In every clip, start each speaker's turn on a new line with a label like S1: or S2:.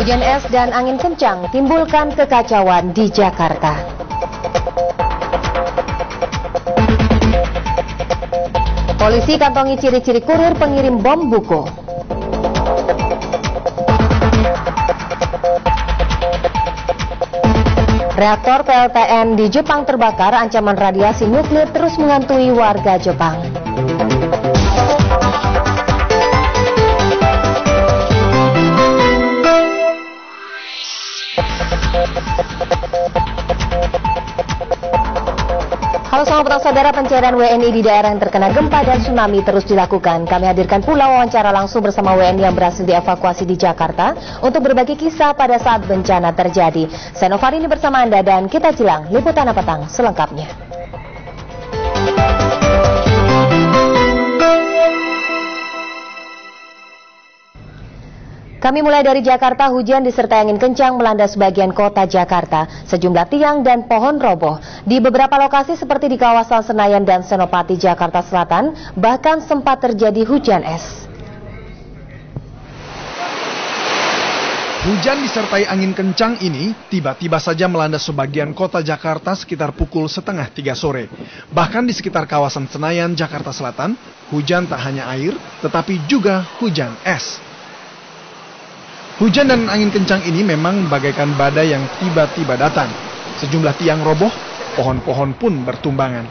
S1: Hujan es dan angin kencang timbulkan kekacauan di Jakarta. Polisi kantongi ciri-ciri kurir pengirim bom buku. Reaktor PLTN di Jepang terbakar, ancaman radiasi nuklir terus menghantui warga Jepang. Halo selamat petang saudara, pencarian WNI di daerah yang terkena gempa dan tsunami terus dilakukan. Kami hadirkan pula wawancara langsung bersama WNI yang berhasil dievakuasi di Jakarta untuk berbagi kisah pada saat bencana terjadi. Saya Novarini bersama Anda dan kita silang liputan petang selengkapnya. Kami mulai dari Jakarta, hujan disertai angin kencang melanda sebagian kota Jakarta. Sejumlah tiang dan pohon roboh. Di beberapa lokasi seperti di kawasan Senayan dan Senopati, Jakarta Selatan, bahkan sempat terjadi hujan es.
S2: Hujan disertai angin kencang ini tiba-tiba saja melanda sebagian kota Jakarta sekitar pukul 2:30 sore. Bahkan di sekitar kawasan Senayan, Jakarta Selatan, hujan tak hanya air, tetapi juga hujan es. Hujan dan angin kencang ini memang bagaikan badai yang tiba-tiba datang. Sejumlah tiang roboh, pohon-pohon pun bertumbangan.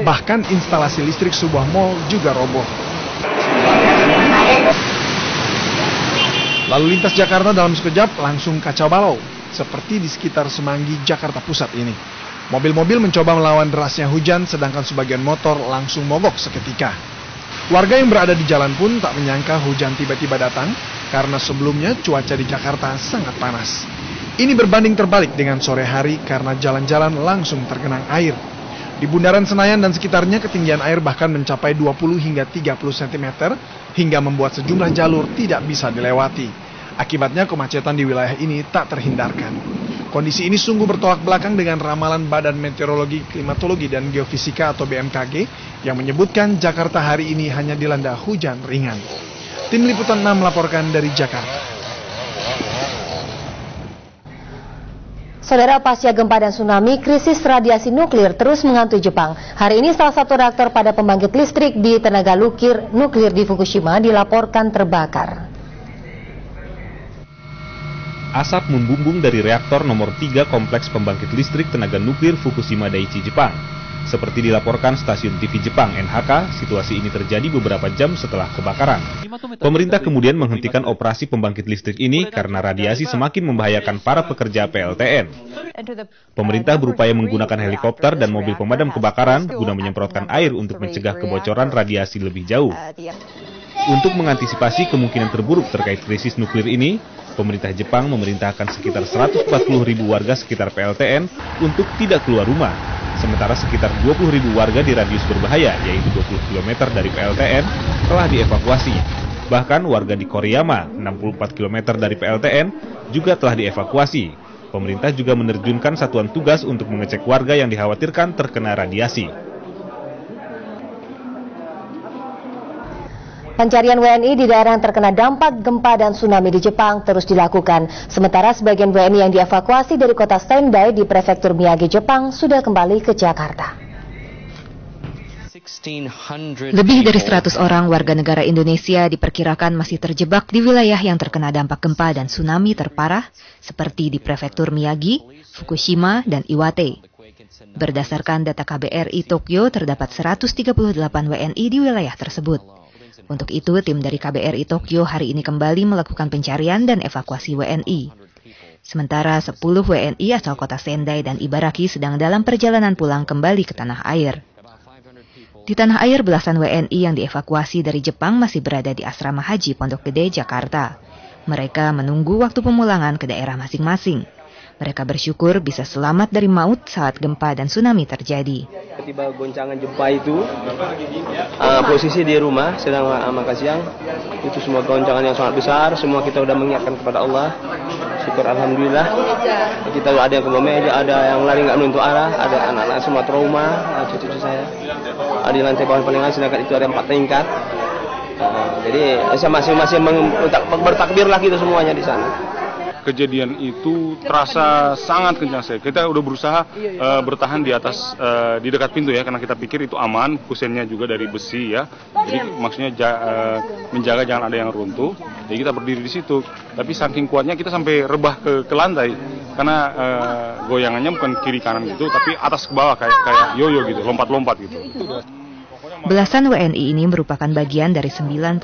S2: Bahkan instalasi listrik sebuah mal juga roboh. Lalu lintas Jakarta dalam sekejap langsung kacau balau, seperti di sekitar Semanggi, Jakarta Pusat ini. Mobil-mobil mencoba melawan derasnya hujan, sedangkan sebagian motor langsung mogok seketika. Warga yang berada di jalan pun tak menyangka hujan tiba-tiba datang, karena sebelumnya cuaca di Jakarta sangat panas. Ini berbanding terbalik dengan sore hari karena jalan-jalan langsung tergenang air. Di bundaran Senayan dan sekitarnya ketinggian air bahkan mencapai 20 hingga 30 cm hingga membuat sejumlah jalur tidak bisa dilewati. Akibatnya kemacetan di wilayah ini tak terhindarkan. Kondisi ini sungguh bertolak belakang dengan ramalan Badan Meteorologi, Klimatologi dan Geofisika atau BMKG yang menyebutkan Jakarta hari ini hanya dilanda hujan ringan. Tim Liputan 6 melaporkan dari Jakarta.
S1: Saudara, pasca gempa dan tsunami, krisis radiasi nuklir terus menghantui Jepang. Hari ini salah satu reaktor pada pembangkit listrik di tenaga nuklir di Fukushima dilaporkan terbakar.
S3: Asap membumbung dari reaktor nomor 3 kompleks pembangkit listrik tenaga nuklir Fukushima Daiichi, Jepang. Seperti dilaporkan stasiun TV Jepang NHK, situasi ini terjadi beberapa jam setelah kebakaran. Pemerintah kemudian menghentikan operasi pembangkit listrik ini karena radiasi semakin membahayakan para pekerja PLTN. Pemerintah berupaya menggunakan helikopter dan mobil pemadam kebakaran guna menyemprotkan air untuk mencegah kebocoran radiasi lebih jauh. Untuk mengantisipasi kemungkinan terburuk terkait krisis nuklir ini, pemerintah Jepang memerintahkan sekitar 140.000 warga sekitar PLTN untuk tidak keluar rumah. Sementara sekitar 20.000 warga di radius berbahaya, yaitu 20 km dari PLTN, telah dievakuasi. Bahkan warga di Koriyama, 64 km dari PLTN, juga telah dievakuasi. Pemerintah juga menerjunkan satuan tugas untuk mengecek warga yang dikhawatirkan terkena radiasi.
S1: Pencarian WNI di daerah yang terkena dampak gempa dan tsunami di Jepang terus dilakukan. Sementara sebagian WNI yang dievakuasi dari kota Sendai di prefektur Miyagi, Jepang sudah kembali ke Jakarta.
S4: Lebih dari 100 orang warga negara Indonesia diperkirakan masih terjebak di wilayah yang terkena dampak gempa dan tsunami terparah seperti di prefektur Miyagi, Fukushima, dan Iwate. Berdasarkan data KBRI Tokyo, terdapat 138 WNI di wilayah tersebut. Untuk itu, tim dari KBRI Tokyo hari ini kembali melakukan pencarian dan evakuasi WNI. Sementara 10 WNI asal kota Sendai dan Ibaraki sedang dalam perjalanan pulang kembali ke tanah air. Di tanah air, belasan WNI yang dievakuasi dari Jepang masih berada di Asrama Haji Pondok Gede, Jakarta. Mereka menunggu waktu pemulangan ke daerah masing-masing. Mereka bersyukur bisa selamat dari maut saat gempa dan tsunami terjadi.
S5: Tiba goncangan gempa itu, posisi di rumah sedang makan siang, itu semua goncangan yang sangat besar, semua kita udah mengingatkan kepada Allah. Syukur alhamdulillah. Kita ada yang ke bawah meja, ada yang lari nggak menentu arah, ada anak-anak semua trauma, cucu-cucu saya. Ada di lantai bawah paling atas, sedangkan itu ada 4 tingkat. Jadi saya masih bertakbir lah kita semuanya di sana.
S6: kejadian itu terasa sangat kencang sekali. Kita udah berusaha bertahan di atas, di dekat pintu ya, karena kita pikir itu aman, kusennya juga dari besi ya. Jadi maksudnya menjaga jangan ada yang runtuh. Jadi kita berdiri di situ. Tapi saking kuatnya kita sampai rebah ke lantai, karena goyangannya bukan kiri kanan gitu, tapi atas ke bawah kayak yoyo gitu, lompat-lompat gitu.
S4: Belasan WNI ini merupakan bagian dari 99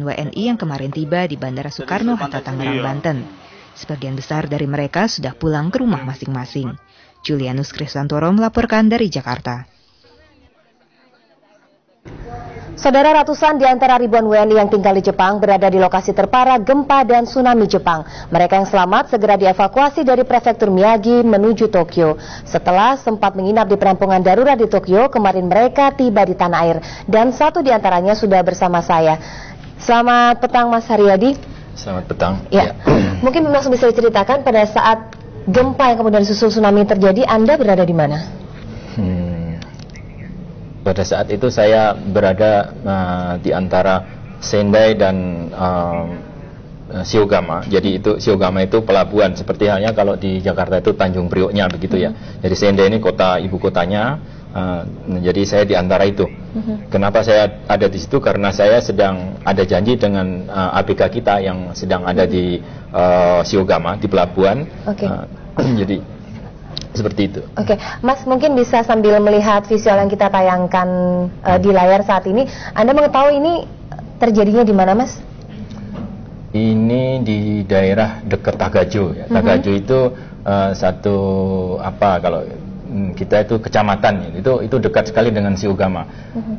S4: WNI yang kemarin tiba di Bandara Soekarno-Hatta Tangerang, Banten. Sebagian besar dari mereka sudah pulang ke rumah masing-masing. Julianus Krisantoro melaporkan dari Jakarta.
S1: Saudara, ratusan di antara ribuan WNI yang tinggal di Jepang berada di lokasi terparah gempa dan tsunami Jepang. Mereka yang selamat segera dievakuasi dari prefektur Miyagi menuju Tokyo. Setelah sempat menginap di perampungan darurat di Tokyo, kemarin mereka tiba di tanah air. Dan satu di antaranya sudah bersama saya. Selamat petang, Mas Haryadi.
S7: Selamat petang.
S1: Ya. Mungkin langsung bisa diceritakan pada saat gempa yang kemudian susul tsunami terjadi, Anda berada di mana?
S7: Pada saat itu saya berada di antara Sendai dan Shiogama. Jadi Shiogama itu pelabuhan, seperti halnya kalau di Jakarta itu Tanjung Prioknya begitu ya. Jadi Sendai ini ibu kotanya. Jadi saya di antara itu. Kenapa saya ada di situ? Karena saya sedang ada janji dengan ABK kita yang sedang ada di Shiogama di pelabuhan. Jadi seperti itu.
S1: Oke, Mas mungkin bisa sambil melihat visual yang kita tayangkan di layar saat ini, Anda mengetahui ini terjadinya di mana, Mas?
S7: Ini di daerah dekat Tagajo. Ya. Tagajo itu satu kalau kita itu kecamatan, itu dekat sekali dengan Shiogama.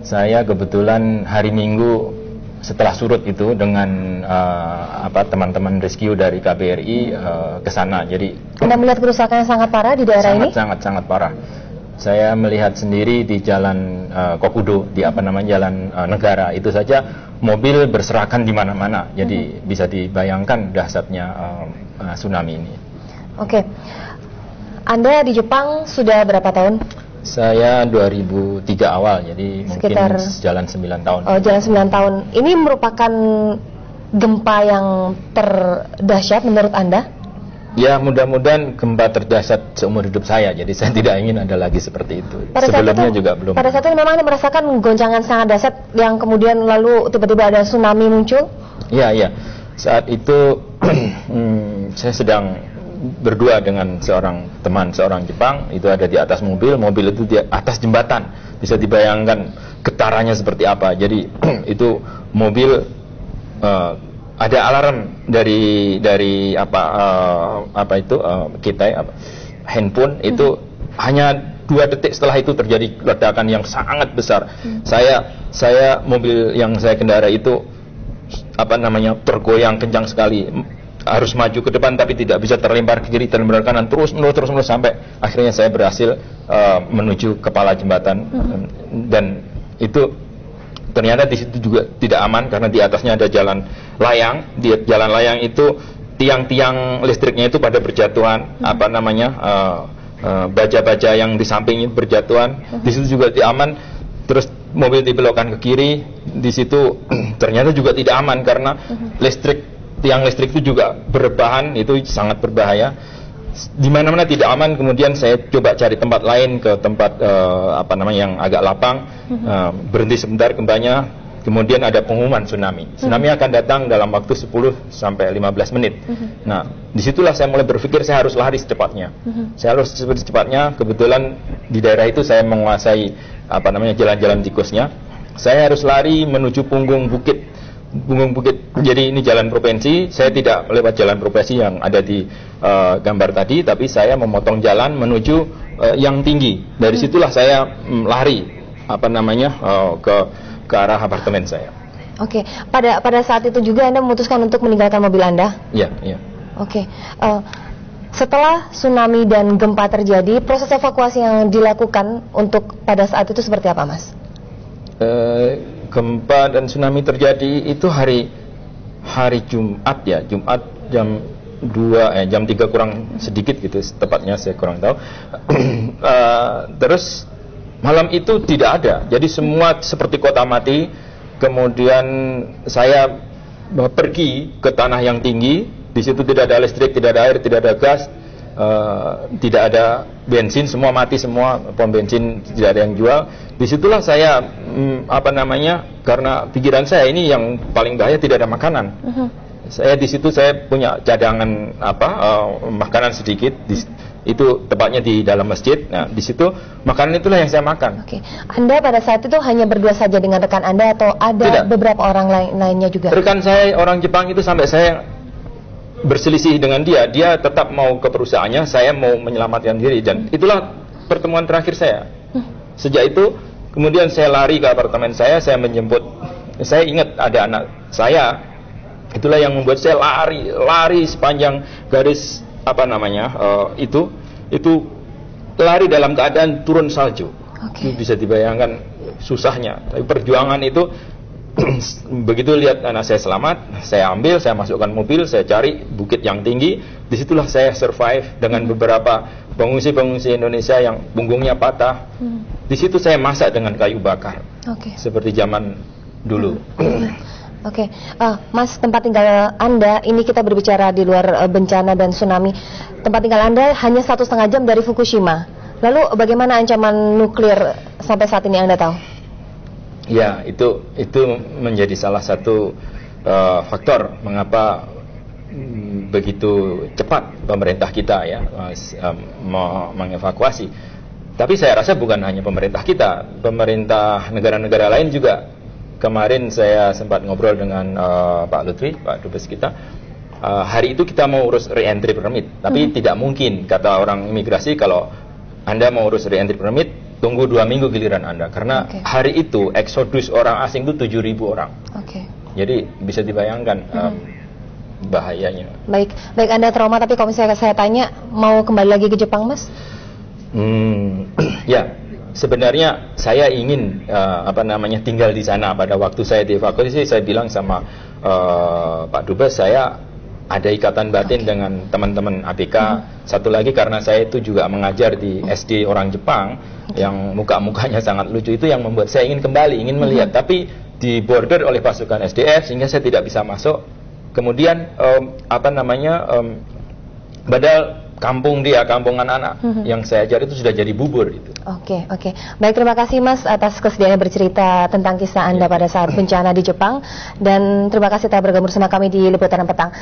S7: Saya kebetulan hari Minggu setelah surut itu dengan teman-teman rescue dari KBRI ke sana. Jadi
S1: Anda melihat kerusakan yang sangat parah di daerah ini?
S7: Sangat parah. Saya melihat sendiri di jalan Kokudo, di jalan negara itu saja mobil berserakan di mana-mana. Jadi bisa dibayangkan dahsyatnya tsunami ini.
S1: Oke. Anda di Jepang sudah berapa tahun?
S7: Saya 2003 awal, jadi
S1: sekitar
S7: mungkin jalan 9 tahun.
S1: Oh, jalan 9 tahun. Ini merupakan gempa yang terdahsyat menurut Anda?
S7: Ya, mudah-mudahan gempa terdahsyat seumur hidup saya. Jadi saya tidak ingin ada lagi seperti itu.
S1: Sebelumnya
S7: juga belum.
S1: Pada saat itu memang Anda merasakan goncangan sangat dahsyat yang kemudian lalu tiba-tiba ada tsunami muncul?
S7: Iya. Saat itu saya sedang berdua dengan seorang teman, seorang Jepang, itu ada di atas mobil itu di atas jembatan. Bisa dibayangkan getarannya seperti apa. Jadi itu mobil ada alarm dari handphone itu hanya 2 detik setelah itu terjadi ledakan yang sangat besar. Saya mobil yang saya kendarai itu tergoyang kencang sekali. Harus maju ke depan tapi tidak bisa, terlempar ke kiri, terlempar ke kanan, terus menerus sampai akhirnya saya berhasil menuju kepala jembatan. Dan itu ternyata di situ juga tidak aman karena di atasnya ada jalan layang. Di jalan layang itu tiang-tiang listriknya itu pada berjatuhan, baja-baja yang di sampingnya berjatuhan. Di situ juga tidak aman. Terus mobil dibelokkan ke kiri, di situ ternyata juga tidak aman karena tiang listrik itu juga berbahan, itu sangat berbahaya. Di mana-mana tidak aman. Kemudian saya coba cari tempat lain, ke tempat yang agak lapang. Berhenti sebentar gempanya. Kemudian ada pengumuman tsunami. Tsunami akan datang dalam waktu 10 sampai 15 menit. Nah, disitulah saya mulai berpikir saya harus lari secepatnya. Saya harus secepatnya. Kebetulan di daerah itu saya menguasai jalan-jalan tikusnya. Saya harus lari menuju punggung bukit. Jadi ini jalan provinsi. Saya tidak lewat jalan provinsi yang ada di gambar tadi, tapi saya memotong jalan menuju yang tinggi. Dari situlah saya lari ke arah apartemen saya.
S1: Oke. Pada saat itu juga Anda memutuskan untuk meninggalkan mobil Anda?
S7: Iya.
S1: Oke. Setelah tsunami dan gempa terjadi, proses evakuasi yang dilakukan untuk pada saat itu seperti apa, Mas?
S7: Gempa dan tsunami terjadi itu hari Jumat ya, Jumat jam 2 jam 3 kurang sedikit gitu, tepatnya saya kurang tahu. Terus malam itu tidak ada, jadi semua seperti kota mati. Kemudian saya pergi ke tanah yang tinggi Di situ tidak ada listrik, tidak ada air, tidak ada gas, tidak ada bensin, semua mati semua, pom bensin tidak ada yang jual. Disitulah saya karena pikiran saya ini yang paling bahaya, tidak ada makanan. Saya di situ saya punya cadangan makanan sedikit. Itu tepatnya di dalam masjid. Nah, di situ makanan itulah yang saya makan.
S1: Oke. Anda pada saat itu hanya berdua saja dengan rekan Anda atau ada
S7: Tidak.
S1: beberapa orang lainnya juga?
S7: Rekan saya orang Jepang itu sampai saya berselisih dengan dia tetap mau ke perusahaannya, saya mau menyelamatkan diri, dan itulah pertemuan terakhir saya. Sejak itu kemudian saya lari ke apartemen saya menjemput. Saya ingat ada anak saya. Itulah yang membuat saya lari sepanjang garis itu lari dalam keadaan turun salju. Itu bisa dibayangkan susahnya. Tapi perjuangan itu begitu lihat anak saya selamat, saya ambil, saya masukkan mobil, saya cari bukit yang tinggi. Disitulah saya survive dengan beberapa pengungsi Indonesia yang punggungnya patah. Di situ saya masak dengan kayu bakar, seperti zaman dulu.
S1: Oke, Mas, tempat tinggal Anda, ini kita berbicara di luar bencana dan tsunami. Tempat tinggal Anda hanya 1,5 jam dari Fukushima. Lalu bagaimana ancaman nuklir sampai saat ini Anda tahu?
S7: Ya, itu menjadi salah satu faktor mengapa begitu cepat pemerintah kita mengevakuasi. Tapi saya rasa bukan hanya pemerintah kita, pemerintah negara-negara lain juga. Kemarin saya sempat ngobrol dengan Pak Lutfi, Pak Dubes kita. Hari itu kita mau urus re-entry permit, tapi tidak mungkin, kata orang imigrasi, kalau Anda mau urus re-entry permit, tunggu 2 minggu giliran Anda. Karena hari itu eksodus orang asing itu 7.000 orang. Jadi bisa dibayangkan bahayanya. Baik
S1: Anda trauma, tapi kalau misalnya saya tanya, mau kembali lagi ke Jepang, Mas?
S7: Ya. Sebenarnya saya ingin tinggal di sana. Pada waktu saya dievakuasi, saya bilang sama Pak Dubes, saya ada ikatan batin dengan teman-teman ABK. Satu lagi karena saya itu juga mengajar di SD orang Jepang yang muka-mukanya sangat lucu, itu yang membuat saya ingin kembali, ingin melihat. Tapi di border oleh pasukan SDF sehingga saya tidak bisa masuk. Kemudian padahal kampung anak-anak yang saya ajar itu sudah jadi bubur itu.
S1: Oke. Baik, terima kasih Mas atas kesediaannya bercerita tentang kisah Anda pada saat bencana di Jepang, dan terima kasih telah bergabung bersama kami di Liputan Petang.